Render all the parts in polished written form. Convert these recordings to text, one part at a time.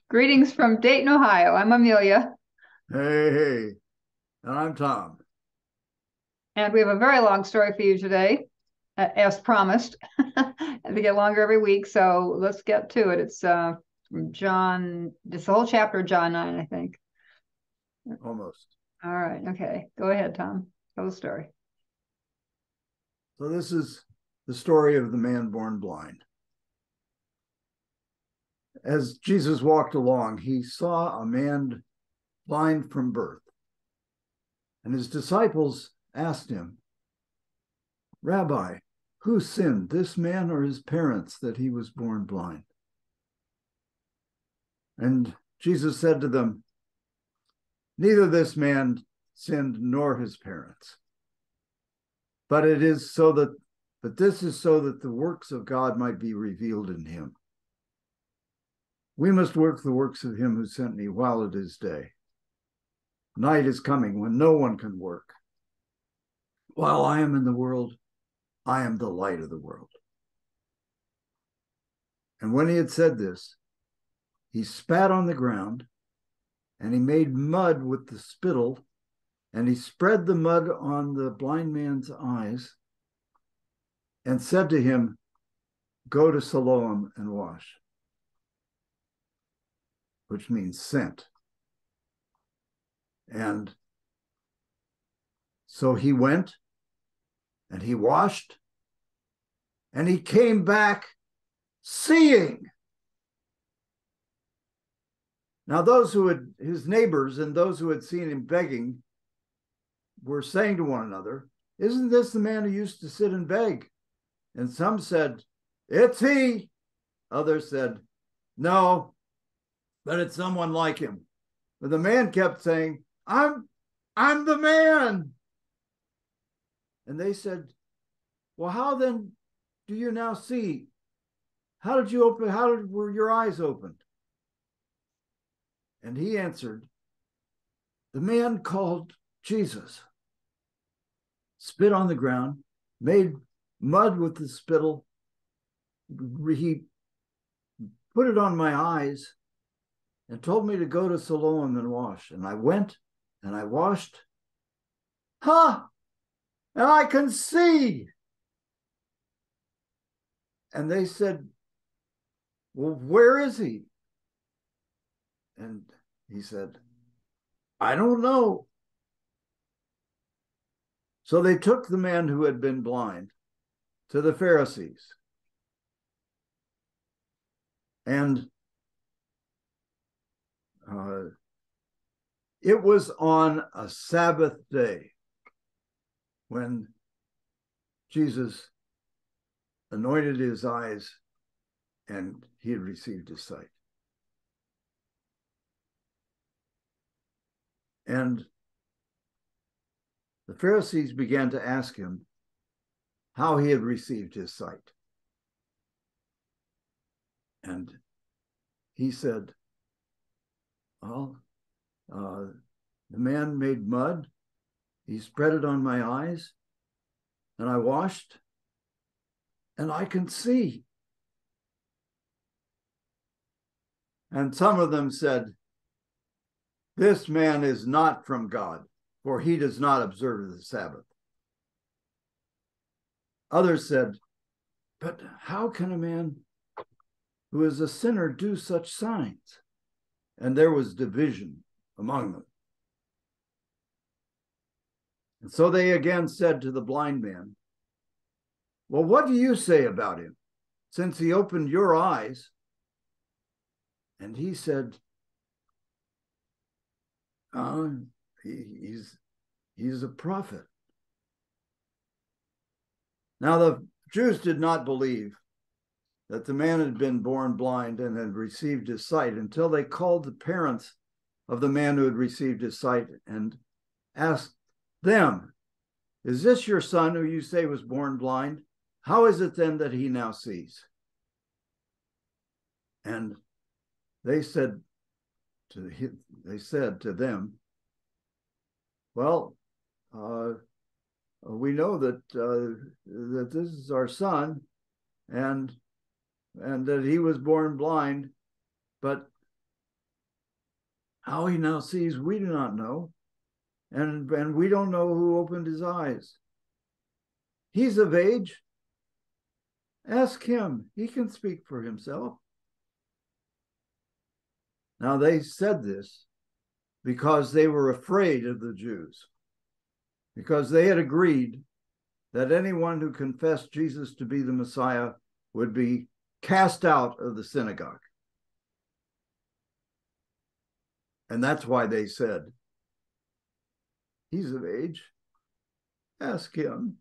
Greetings from Dayton, Ohio. I'm Amelia, Hey, and I'm Tom. and we have a very long story for you today, as promised. They get longer every week, so let's get to it. It's from John, it's the whole chapter of John 9, I think. Almost. All right, okay. Go ahead, Tom. Tell the story. So this is the story of the man born blind. As Jesus walked along, he saw a man blind from birth, and his disciples asked him, "Rabbi, who sinned, this man or his parents, that he was born blind?" And Jesus said to them, "Neither this man sinned nor his parents, but this is so that the works of God might be revealed in him. We must work the works of him who sent me while it is day. Night is coming when no one can work. While I am in the world, I am the light of the world." And when he had said this, he spat on the ground, and he made mud with the spittle, and he spread the mud on the blind man's eyes, and said to him, "Go to Siloam and wash," which means sent. And so he went, and he washed, and he came back seeing. Now, his neighbors and those who had seen him begging were saying to one another, "Isn't this the man who used to sit and beg?" And some said, "It's he." Others said, "No, but it's someone like him." But the man kept saying, I'm the man." And they said, "Well, how then do you now see? How were your eyes opened?" And he answered, "The man called Jesus spit on the ground, made mud with the spittle. He put it on my eyes and told me to go to Siloam and wash. And I went and I washed. Ha! And I can see." And they said, "Well, where is he?" And he said, "I don't know." So they took the man who had been blind to the Pharisees. And uh, it was on a Sabbath day when Jesus anointed his eyes and he had received his sight. And the Pharisees began to ask him how he had received his sight. And he said, "Well, the man made mud, he spread it on my eyes, and I washed, and I can see." And some of them said, "This man is not from God, for he does not observe the Sabbath." Others said, "But how can a man who is a sinner do such signs?" And there was division among them. And so they again said to the blind man, "Well, what do you say about him, since he opened your eyes?" And he said, uh, he's, he's a prophet. Now the Jews did not believe that the man had been born blind and had received his sight until they called the parents of the man who had received his sight and asked them, "Is this your son who you say was born blind? How is it then that he now sees?" And they said they said to them, "Well, we know that this is our son, and that he was born blind, but How he now sees, we do not know. And we don't know who opened his eyes. He's of age. Ask him. He can speak for himself. Now they said this because they were afraid of the Jews, because they had agreed that anyone who confessed Jesus to be the Messiah would be cast out of the synagogue. And that's why they said, he's of age. Ask him.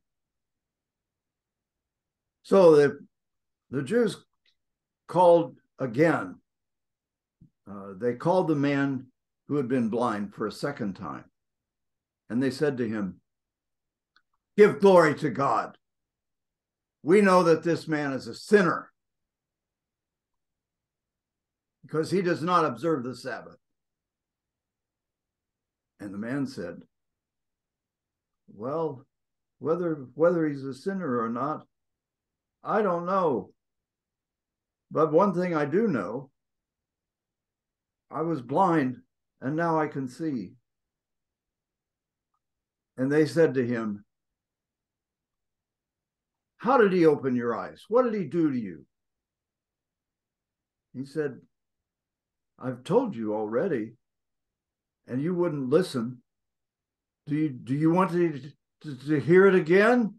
So the Jews called again. They called the man who had been blind for a second time. And they said to him, give glory to God. We know that this man is a sinner because he does not observe the Sabbath. And the man said, well, whether he's a sinner or not, I don't know. But one thing I do know, I was blind and now I can see. And they said to him, how did he open your eyes? What did he do to you? He said, I've told you already, and you wouldn't listen. Do you want to hear it again?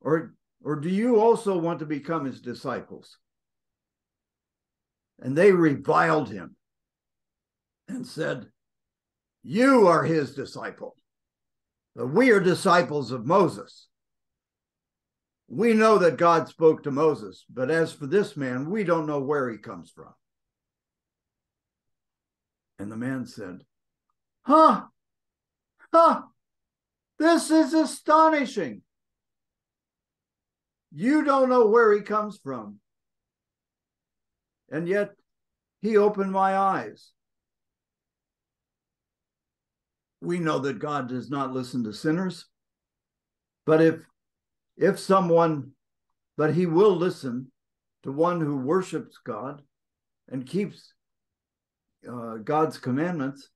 Or do you also want to become his disciples? And they reviled him and said, you are his disciple. But we are disciples of Moses. We know that God spoke to Moses, but as for this man, we don't know where he comes from. And the man said, this is astonishing. You don't know where he comes from. And yet he opened my eyes. We know that God does not listen to sinners, but but he will listen to one who worships God and keeps God's commandments.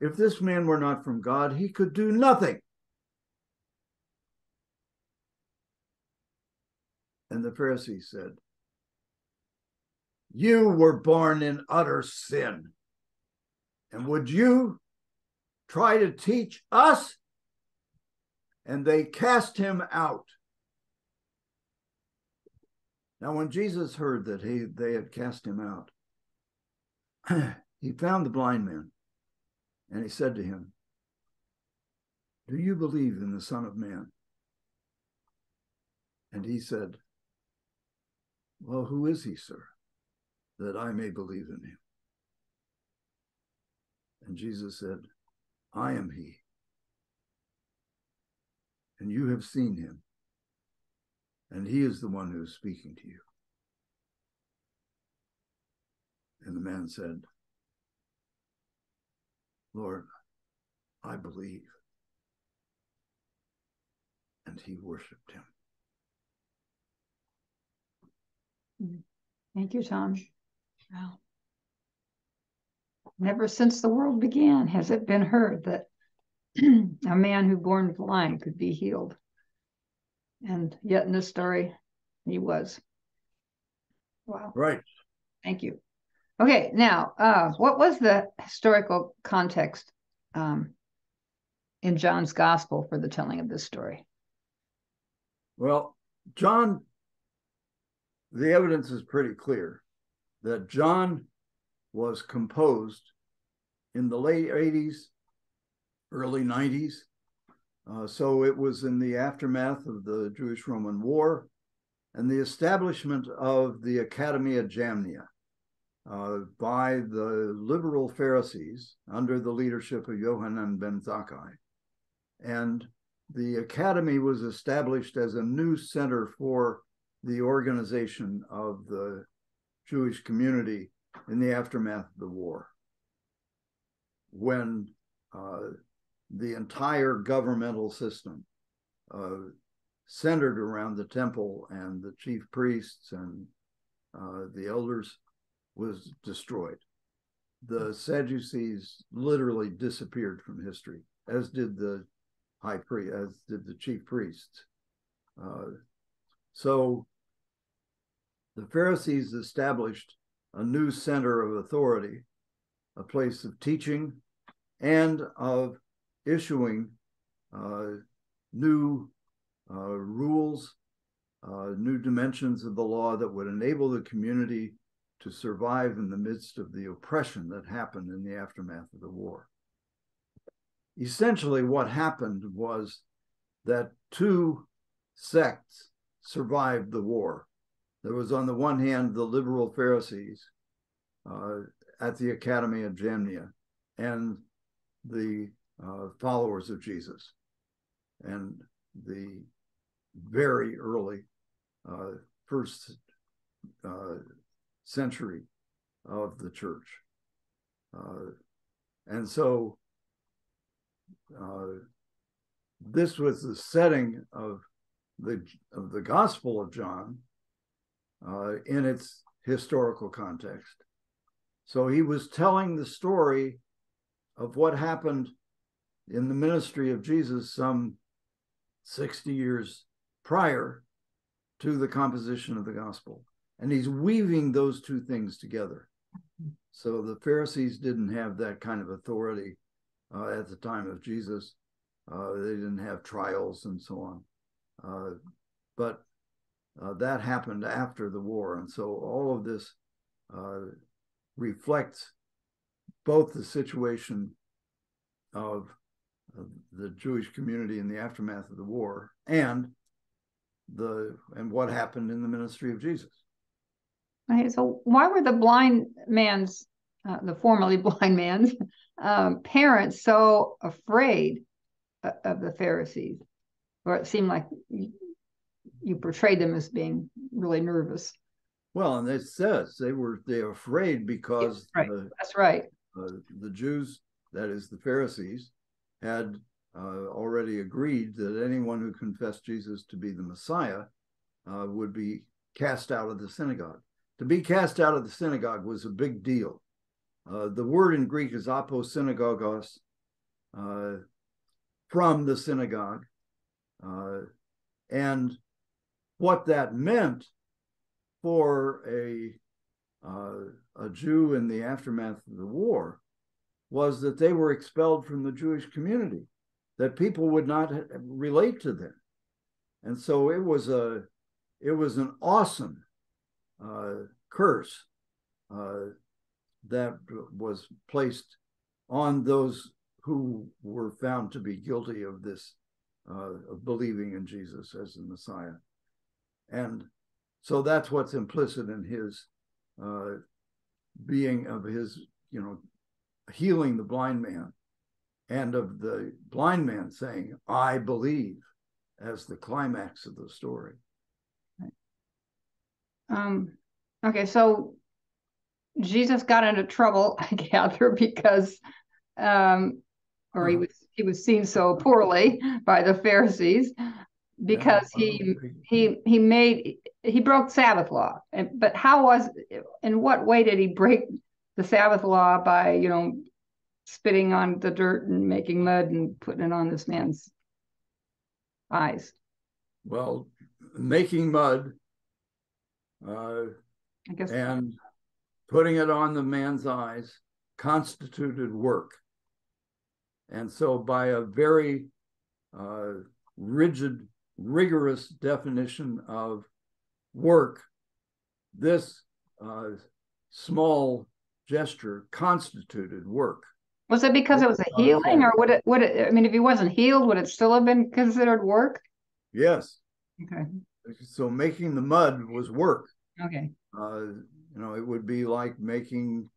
If this man were not from God, he could do nothing. And the Pharisees said, you were born in utter sin. And would you try to teach us? And they cast him out. Now, when Jesus heard that they had cast him out, he found the blind man and he said to him, do you believe in the Son of Man? And he said, well, who is he, sir, that I may believe in him? And Jesus said, I am he. And you have seen him. And he is the one who is speaking to you. And the man said, Lord, I believe. And he worshiped him. Thank you, Tom. Wow. Never since the world began has it been heard that a man who born blind could be healed. And yet in this story, he was. Wow. Right. Thank you. Okay, now, what was the historical context in John's gospel for the telling of this story? Well, John, the evidence is pretty clear that John was composed in the late 80s, early 90s. So it was in the aftermath of the Jewish-Roman War and the establishment of the Academia Jamnia by the liberal Pharisees under the leadership of Yohanan ben Zakkai. And the academy was established as a new center for the organization of the Jewish community in the aftermath of the war, when the entire governmental system centered around the temple and the chief priests and the elders, was destroyed. The Sadducees literally disappeared from history, as did the high priest, as did the chief priests. So the Pharisees established a new center of authority, a place of teaching and of issuing new rules, new dimensions of the law that would enable the community to survive in the midst of the oppression that happened in the aftermath of the war. Essentially, what happened was that two sects survived the war. There was, on the one hand, the liberal Pharisees at the Academy of Jamnia, and the followers of Jesus, and the very early first century of the church. And so this was the setting of the Gospel of John in its historical context. So he was telling the story of what happened in the ministry of Jesus some 60 years prior to the composition of the gospel. And he's weaving those two things together. So the Pharisees didn't have that kind of authority at the time of Jesus. They didn't have trials and so on. But that happened after the war. And so all of this reflects both the situation of the Jewish community in the aftermath of the war and what happened in the ministry of Jesus. Okay, so why were the blind man's, the formerly blind man's parents so afraid of the Pharisees? Or it seemed like you portrayed them as being really nervous. Well, and it says they're afraid because right. That's right. The Jews, that is the Pharisees, had already agreed that anyone who confessed Jesus to be the Messiah would be cast out of the synagogue. To be cast out of the synagogue was a big deal. The word in Greek is aposynagogos, from the synagogue. And what that meant for a Jew in the aftermath of the war was that they were expelled from the Jewish community, that people would not relate to them. And so it was an awesome curse that was placed on those who were found to be guilty of this, of believing in Jesus as the Messiah. And so that's what's implicit in his being of his, healing the blind man, and of the blind man saying, "I believe," as the climax of the story. Okay, so Jesus got into trouble, I gather, because he was seen so poorly by the Pharisees because he broke Sabbath law. But in what way did he break the Sabbath law by, spitting on the dirt and making mud and putting it on this man's eyes? Well, making mud I guess, and putting it on the man's eyes constituted work. And so by a very rigid, rigorous definition of work, this small gesture constituted work. was it because it was a healing, or would it, I mean, if he wasn't healed, would it still have been considered work? Yes. Okay. So making the mud was work. Okay. It would be like making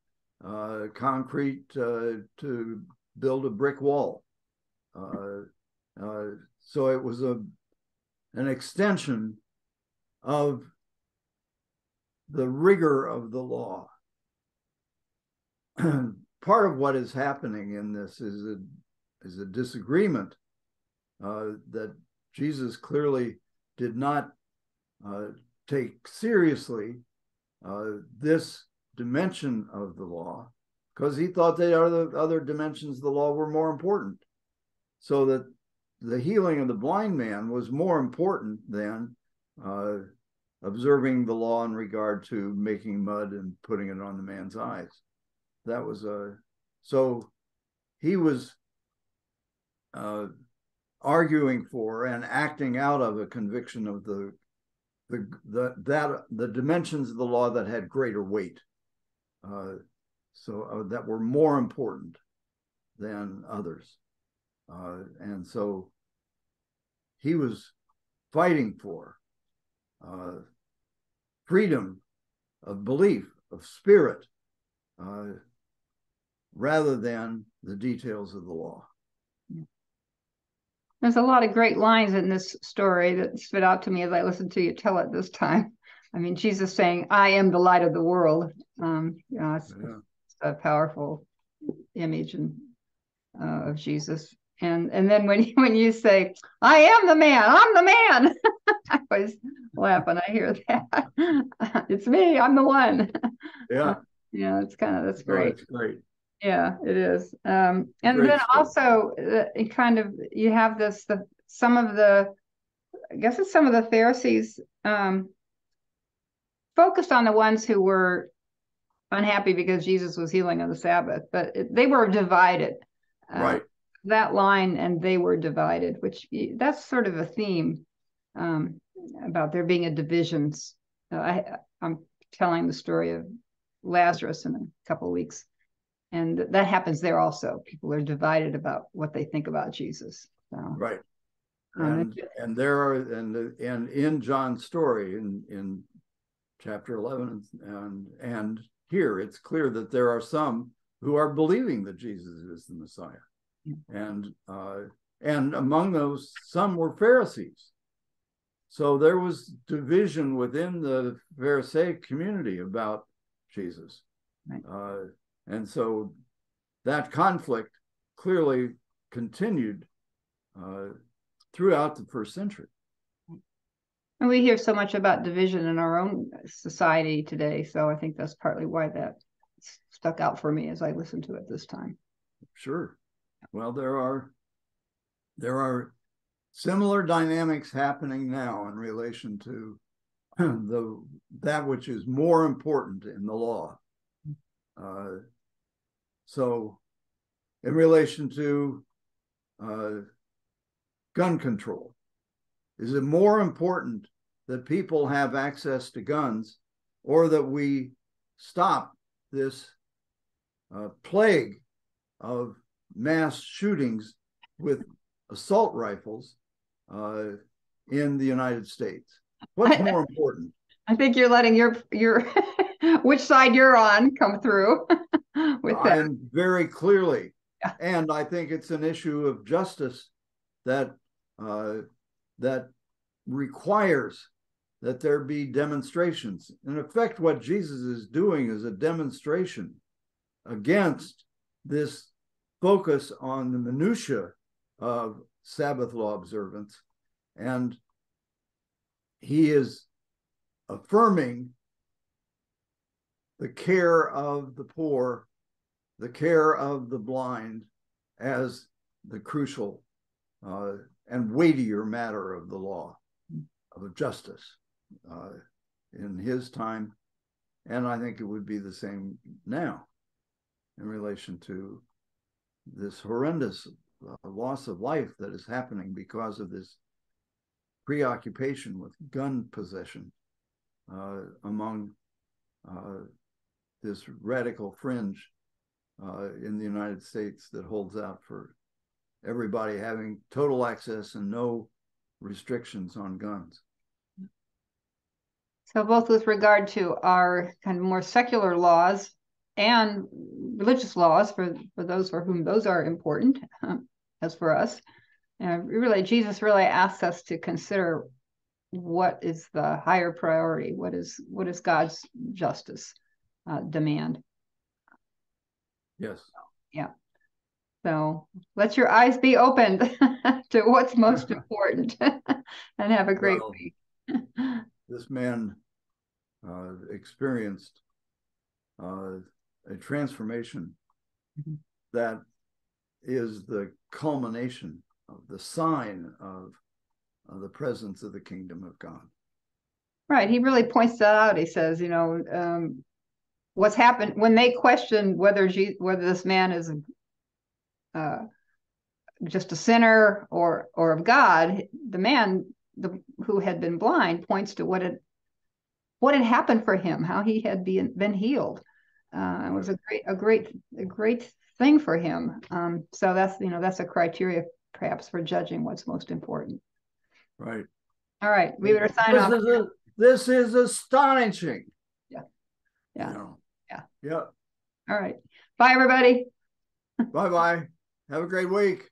concrete to build a brick wall. So it was an extension of the rigor of the law. Part of what is happening in this is a disagreement that Jesus clearly did not take seriously this dimension of the law, because he thought the other dimensions of the law were more important. So that the healing of the blind man was more important than observing the law in regard to making mud and putting it on the man's eyes. That was so he was arguing for and acting out of a conviction of the dimensions of the law that had greater weight, that were more important than others. And so he was fighting for freedom of belief, of spirit, rather than the details of the law. There's a lot of great lines in this story that stood out to me as I listened to you tell it this time. I mean, Jesus saying, "I am the light of the world." It's a powerful image of Jesus. And then when you say, "I am the man, I'm the man," I always laugh when I hear that. It's me, I'm the one. Yeah. That's great. It's great. Yeah, it is. And then also kind of you have some of the Pharisees focused on the ones who were unhappy because Jesus was healing on the Sabbath, but they were divided. Right. That line, and they were divided, which that's sort of a theme about there being a divisions. I'm telling the story of Lazarus in a couple of weeks. And that happens there also. People are divided about what they think about Jesus. So, right. And there are and in John's story in chapter 11 and here it's clear that there are some who are believing that Jesus is the Messiah. And among those, some were Pharisees. So there was division within the Pharisaic community about Jesus. Right. And so that conflict clearly continued throughout the first century. And we hear so much about division in our own society today. So I think that's partly why that stuck out for me as I listened to it this time. Sure. Well, there are similar dynamics happening now in relation to that which is more important in the law. So in relation to gun control, is it more important that people have access to guns, or that we stop this plague of mass shootings with assault rifles in the United States? What's more important? I think you're letting your which side you're on come through with that. And very clearly. Yeah. And I think it's an issue of justice that requires that there be demonstrations. In effect, what Jesus is doing is a demonstration against this focus on the minutiae of Sabbath law observance. And he is affirming the care of the poor, the care of the blind as the crucial and weightier matter of the law, of justice in his time. And I think it would be the same now in relation to this horrendous loss of life that is happening because of this preoccupation with gun possession among this radical fringe in the United States that holds out for everybody having total access and no restrictions on guns. So both with regard to our kind of more secular laws and religious laws for those for whom those are important, as for us, Jesus really asks us to consider what is the higher priority, what is God's justice demand. Yes. Yeah. So let your eyes be opened to what's most important and have a great week. This man experienced a transformation that is the culmination of the sign of the presence of the kingdom of God. Right. He really points that out. He says, what's happened when they questioned whether this man is just a sinner or of God. The man who had been blind points to what had happened for him, how he had been healed. It was a great thing for him. So that's a criteria perhaps for judging what's most important. Right. All right, we better sign off. This is astonishing. Yeah. Yeah. Yeah. Yeah. All right. Bye, everybody. Bye-bye. Have a great week.